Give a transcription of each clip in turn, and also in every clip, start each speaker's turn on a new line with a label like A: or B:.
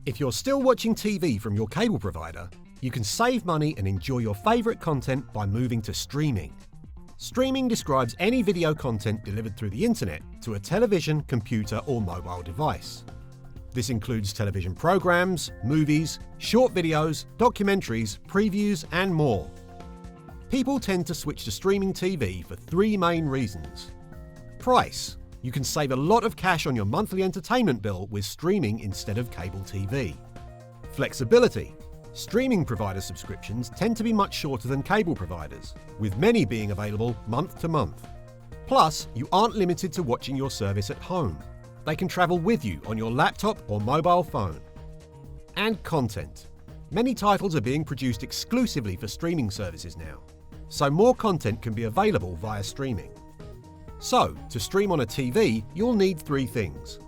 A: If you're still watching TV from your cable provider, you can save money and enjoy your favourite content by moving to streaming. Streaming describes any video content delivered through the internet to a television, computer or mobile device. This includes television programs, movies, short videos, documentaries, previews and more. People tend to switch to streaming TV for three main reasons. Price. You can save a lot of cash on your monthly entertainment bill with streaming instead of cable TV. Flexibility. Streaming provider subscriptions tend to be much shorter than cable providers, with many being available month to month. Plus, you aren't limited to watching your service at home. They can travel with you on your laptop or mobile phone. And content. Many titles are being produced exclusively for streaming services now, so more content can be available via streaming. So, to stream on a TV, you'll need three things: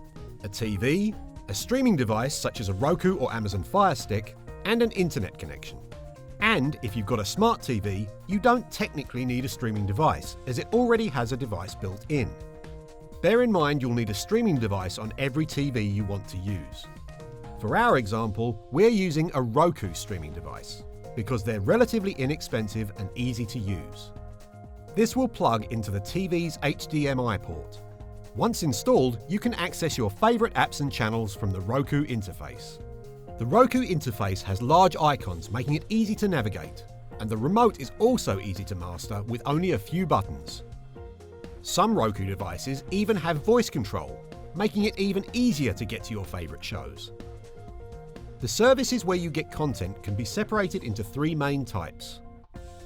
A: a TV, a streaming device such as a Roku or Amazon Fire Stick, and an internet connection. And if you've got a smart TV, you don't technically need a streaming device, as it already has a device built in. Bear in mind you'll need a streaming device on every TV you want to use. For our example, we're using a Roku streaming device, because they're relatively inexpensive and easy to use. This will plug into the TV's HDMI port. Once installed, you can access your favourite apps and channels from the Roku interface. The Roku interface has large icons, making it easy to navigate, and the remote is also easy to master with only a few buttons. Some Roku devices even have voice control, making it even easier to get to your favourite shows. The services where you get content can be separated into three main types: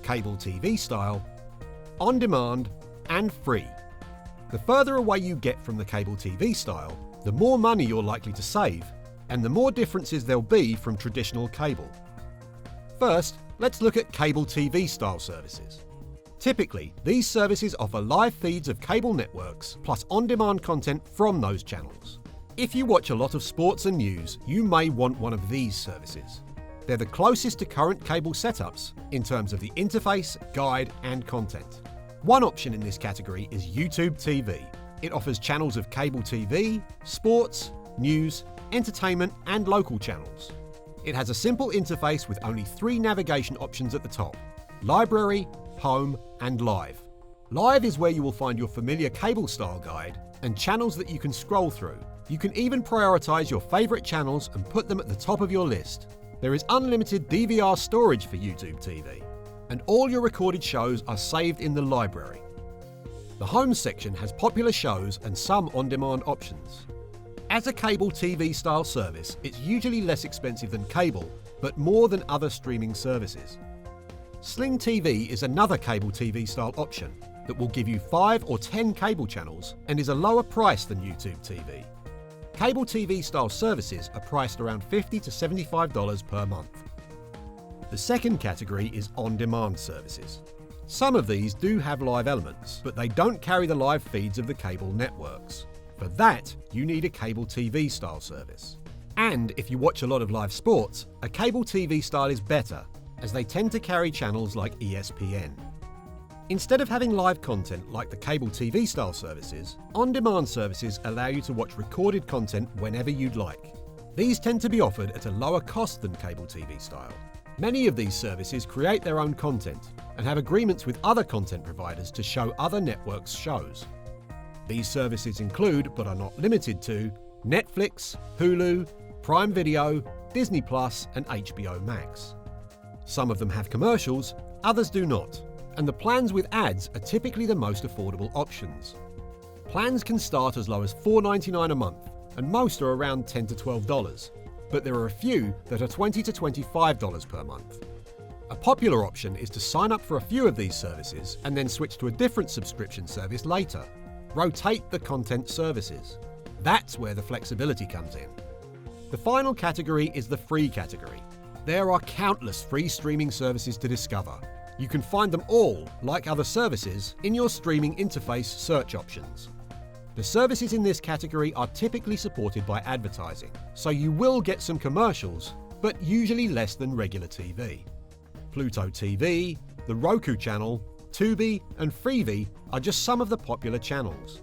A: cable TV style, on demand, and free. The further away you get from the cable TV style, the more money you're likely to save, and the more differences there'll be from traditional cable. First, let's look at cable TV style services. Typically, these services offer live feeds of cable networks plus on-demand content from those channels. If you watch a lot of sports and news, you may want one of these services. They're the closest to current cable setups in terms of the interface, guide, and content. One option in this category is YouTube TV. It offers channels of cable TV, sports, news, entertainment, and local channels. It has a simple interface with only three navigation options at the top: Library, Home, and Live. Live is where you will find your familiar cable style guide and channels that you can scroll through. You can even prioritize your favorite channels and put them at the top of your list. There is unlimited DVR storage for YouTube TV, and all your recorded shows are saved in the library. The Home section has popular shows and some on-demand options. As a cable TV style service, it's usually less expensive than cable, but more than other streaming services. Sling TV is another cable TV style option that will give you 5 or 10 cable channels and is a lower price than YouTube TV. Cable TV style services are priced around $50 to $75 per month. The second category is on-demand services. Some of these do have live elements, but they don't carry the live feeds of the cable networks. For that, you need a cable TV style service. And if you watch a lot of live sports, a cable TV style is better, as they tend to carry channels like ESPN. Instead of having live content like the cable TV style services, on-demand services allow you to watch recorded content whenever you'd like. These tend to be offered at a lower cost than cable TV style. Many of these services create their own content and have agreements with other content providers to show other networks' shows. These services include, but are not limited to, Netflix, Hulu, Prime Video, Disney Plus, and HBO Max. Some of them have commercials, others do not, and the plans with ads are typically the most affordable options. Plans can start as low as $4.99 a month, and most are around $10 to $12, but there are a few that are $20 to $25 per month. A popular option is to sign up for a few of these services and then switch to a different subscription service later. Rotate the content services. That's where the flexibility comes in. The final category is the free category. There are countless free streaming services to discover. You can find them all, like other services, in your streaming interface search options. The services in this category are typically supported by advertising, so you will get some commercials, but usually less than regular TV. Pluto TV, the Roku channel, Tubi, and Freevee are just some of the popular channels.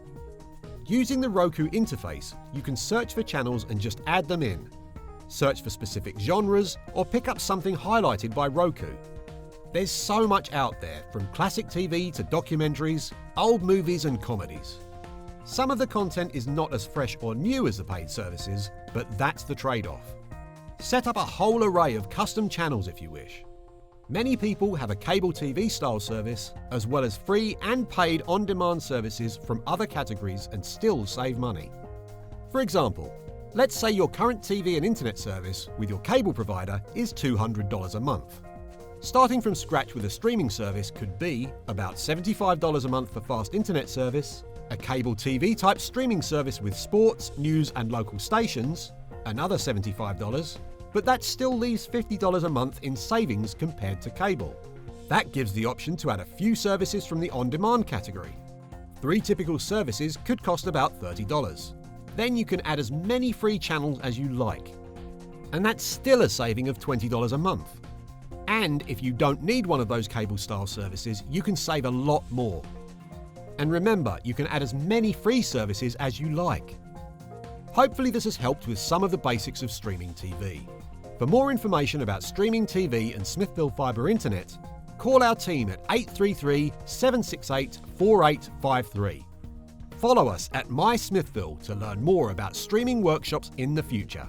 A: Using the Roku interface, you can search for channels and just add them in. search for specific genres, or pick up something highlighted by Roku. There's so much out there, from classic TV to documentaries, old movies and comedies. Some of the content is not as fresh or new as the paid services, but that's the trade-off. Set up a whole array of custom channels if you wish. Many people have a cable TV style service, as well as free and paid on-demand services from other categories, and still save money. For example, let's say your current TV and internet service with your cable provider is $200 a month. Starting from scratch with a streaming service could be about $75 a month for fast internet service, a cable TV type streaming service with sports, news and local stations, another $75, but that still leaves $50 a month in savings compared to cable. That gives the option to add a few services from the on-demand category. 3 typical services could cost about $30. Then you can add as many free channels as you like. And that's still a saving of $20 a month. And if you don't need one of those cable-style services, you can save a lot more. And remember, you can add as many free services as you like. Hopefully this has helped with some of the basics of streaming TV. For more information about streaming TV and Smithville Fibre Internet, call our team at 833-768-4853. Follow us at My Smithville to learn more about streaming workshops in the future.